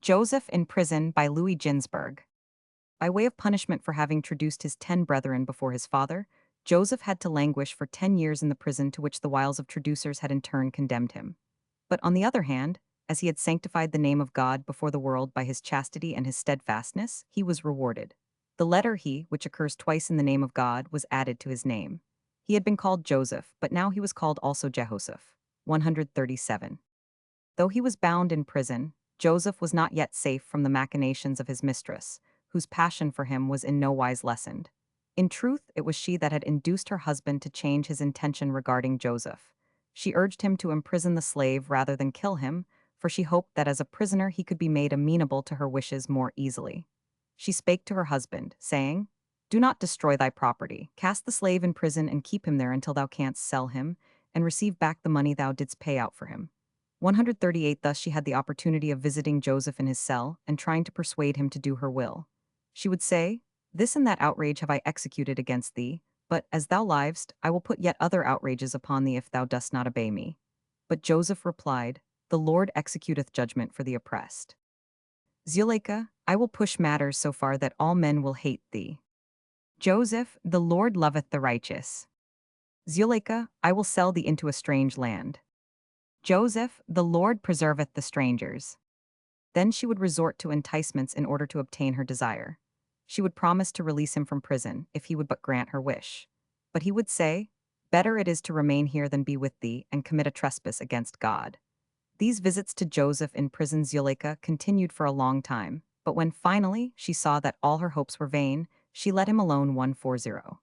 Joseph in Prison by Louis Ginzberg. By way of punishment for having traduced his 10 brethren before his father, Joseph had to languish for 10 years in the prison to which the wiles of traducers had in turn condemned him. But on the other hand, as he had sanctified the name of God before the world by his chastity and his steadfastness, he was rewarded. The letter he, which occurs twice in the name of God, was added to his name. He had been called Joseph, but now he was called also Jehoshaphat. 137. Though he was bound in prison, Joseph was not yet safe from the machinations of his mistress, whose passion for him was in no wise lessened. In truth, it was she that had induced her husband to change his intention regarding Joseph. She urged him to imprison the slave rather than kill him, for she hoped that as a prisoner he could be made amenable to her wishes more easily. She spake to her husband, saying, "Do not destroy thy property. Cast the slave in prison and keep him there until thou canst sell him, and receive back the money thou didst pay out for him." 138. Thus she had the opportunity of visiting Joseph in his cell and trying to persuade him to do her will. She would say, "This and that outrage have I executed against thee, but, as thou livest, I will put yet other outrages upon thee if thou dost not obey me." But Joseph replied, "The Lord executeth judgment for the oppressed." Zuleika, I will push matters so far that all men will hate thee. Joseph, the Lord loveth the righteous. Zuleika, I will sell thee into a strange land. Joseph, the Lord preserveth the strangers. Then she would resort to enticements in order to obtain her desire. She would promise to release him from prison if he would but grant her wish. But he would say, "Better it is to remain here than be with thee and commit a trespass against God." These visits to Joseph in prison Zuleika continued for a long time, but when finally she saw that all her hopes were vain, she let him alone 140.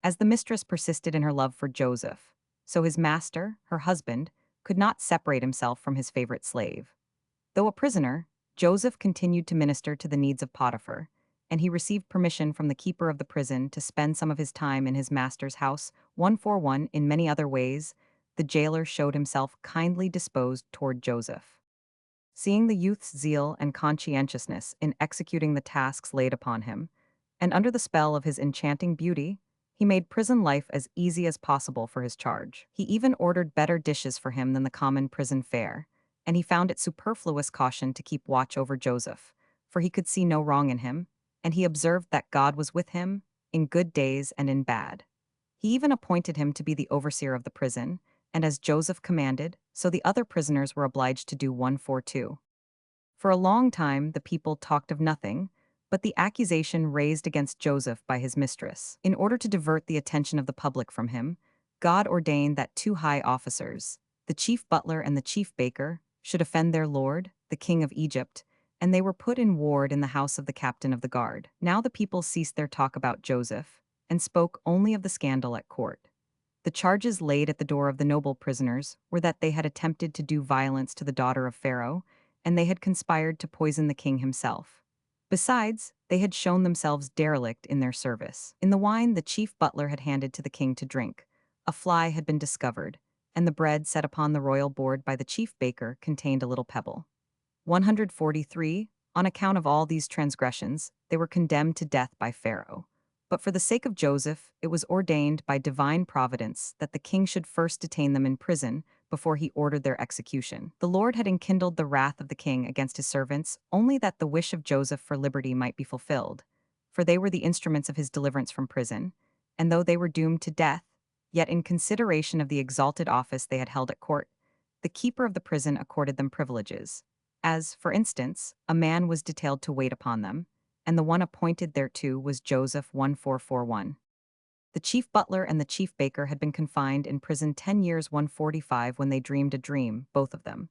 As the mistress persisted in her love for Joseph, so his master, her husband, could not separate himself from his favorite slave. Though a prisoner, Joseph continued to minister to the needs of Potiphar, and he received permission from the keeper of the prison to spend some of his time in his master's house. 141. In many other ways, the jailer showed himself kindly disposed toward Joseph. Seeing the youth's zeal and conscientiousness in executing the tasks laid upon him, and under the spell of his enchanting beauty, he made prison life as easy as possible for his charge. He even ordered better dishes for him than the common prison fare, and he found it superfluous caution to keep watch over Joseph, for he could see no wrong in him, and he observed that God was with him, in good days and in bad. He even appointed him to be the overseer of the prison, and as Joseph commanded, so the other prisoners were obliged to do 142. For a long time the people talked of nothing but the accusation raised against Joseph by his mistress. In order to divert the attention of the public from him, God ordained that two high officers, the chief butler and the chief baker, should offend their lord, the king of Egypt, and they were put in ward in the house of the captain of the guard. Now the people ceased their talk about Joseph, and spoke only of the scandal at court. The charges laid at the door of the noble prisoners were that they had attempted to do violence to the daughter of Pharaoh, and they had conspired to poison the king himself. Besides, they had shown themselves derelict in their service. In the wine the chief butler had handed to the king to drink, a fly had been discovered, and the bread set upon the royal board by the chief baker contained a little pebble. 143. On account of all these transgressions, they were condemned to death by Pharaoh. But for the sake of Joseph, it was ordained by divine providence that the king should first detain them in prison before he ordered their execution. The Lord had enkindled the wrath of the king against his servants only that the wish of Joseph for liberty might be fulfilled, for they were the instruments of his deliverance from prison, and though they were doomed to death, yet in consideration of the exalted office they had held at court, the keeper of the prison accorded them privileges. As, for instance, a man was detailed to wait upon them, and the one appointed thereto was Joseph 1441. The chief butler and the chief baker had been confined in prison 10 years 145 when they dreamed a dream, both of them.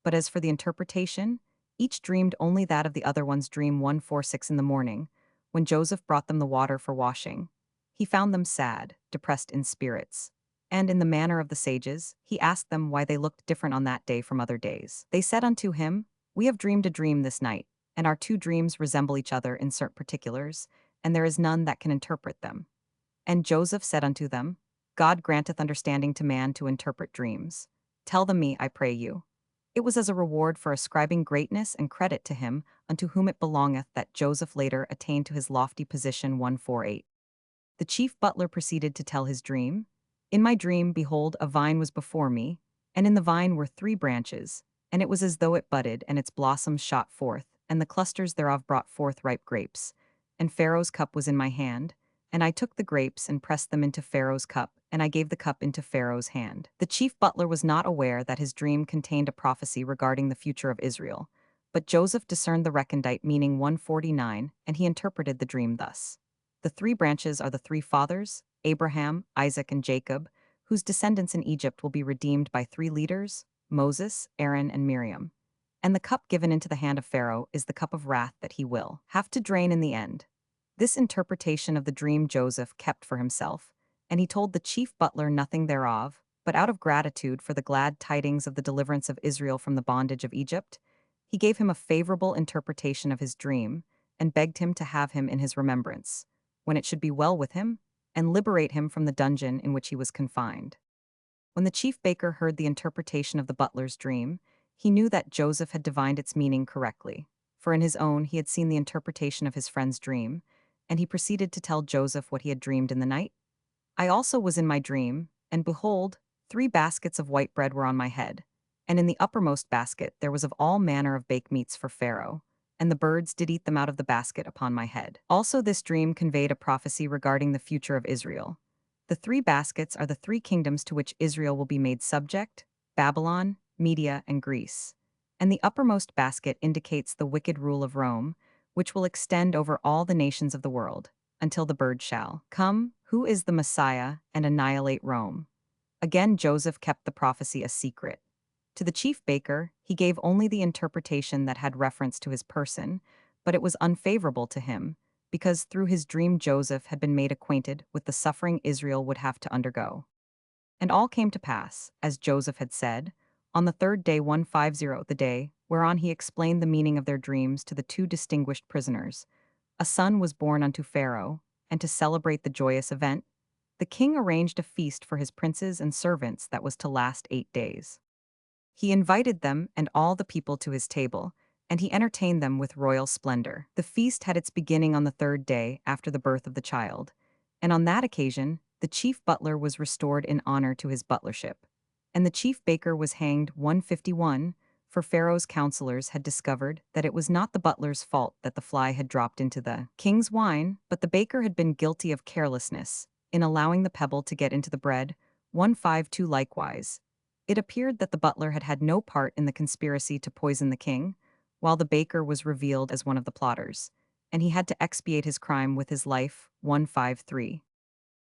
But as for the interpretation, each dreamed only that of the other one's dream 146 in the morning, when Joseph brought them the water for washing. He found them sad, depressed in spirits, and in the manner of the sages, he asked them why they looked different on that day from other days. They said unto him, "We have dreamed a dream this night, and our two dreams resemble each other in certain particulars, and there is none that can interpret them." And Joseph said unto them, "God granteth understanding to man to interpret dreams. Tell them me, I pray you." It was as a reward for ascribing greatness and credit to him unto whom it belongeth that Joseph later attained to his lofty position 148. The chief butler proceeded to tell his dream. "In my dream, behold, a vine was before me, and in the vine were three branches, And it was as though it budded, and its blossoms shot forth, and the clusters thereof brought forth ripe grapes. And Pharaoh's cup was in my hand, and I took the grapes and pressed them into Pharaoh's cup, and I gave the cup into Pharaoh's hand. The chief butler was not aware that his dream contained a prophecy regarding the future of Israel, but Joseph discerned the recondite meaning 149, and he interpreted the dream thus. The three branches are the three fathers, Abraham, Isaac, and Jacob, whose descendants in Egypt will be redeemed by three leaders, Moses, Aaron, and Miriam. And the cup given into the hand of Pharaoh is the cup of wrath that he will have to drain in the end. This interpretation of the dream Joseph kept for himself, and he told the chief butler nothing thereof, but out of gratitude for the glad tidings of the deliverance of Israel from the bondage of Egypt, he gave him a favorable interpretation of his dream, and begged him to have him in his remembrance, when it should be well with him, and liberate him from the dungeon in which he was confined. When the chief baker heard the interpretation of the butler's dream, he knew that Joseph had divined its meaning correctly, for in his own he had seen the interpretation of his friend's dream, and he proceeded to tell Joseph what he had dreamed in the night. I also was in my dream, and behold, 3 baskets of white bread were on my head, and in the uppermost basket there was of all manner of baked meats for Pharaoh, and the birds did eat them out of the basket upon my head. Also this dream conveyed a prophecy regarding the future of Israel. The 3 baskets are the 3 kingdoms to which Israel will be made subject: Babylon, Media, and Greece. And the uppermost basket indicates the wicked rule of Rome, which will extend over all the nations of the world, until the bird shall come, who is the Messiah, and annihilate Rome. Again, Joseph kept the prophecy a secret. To the chief baker, he gave only the interpretation that had reference to his person, but it was unfavorable to him, because through his dream Joseph had been made acquainted with the suffering Israel would have to undergo. And all came to pass, as Joseph had said, on the third day 150, the day whereon he explained the meaning of their dreams to the 2 distinguished prisoners. A son was born unto Pharaoh, and to celebrate the joyous event, the king arranged a feast for his princes and servants that was to last 8 days. He invited them and all the people to his table, and he entertained them with royal splendor. The feast had its beginning on the third day after the birth of the child, and on that occasion, the chief butler was restored in honor to his butlership, and the chief baker was hanged 151, for Pharaoh's counselors had discovered that it was not the butler's fault that the fly had dropped into the king's wine, but the baker had been guilty of carelessness in allowing the pebble to get into the bread. 152 likewise. It appeared that the butler had had no part in the conspiracy to poison the king, while the baker was revealed as one of the plotters, and he had to expiate his crime with his life. 153.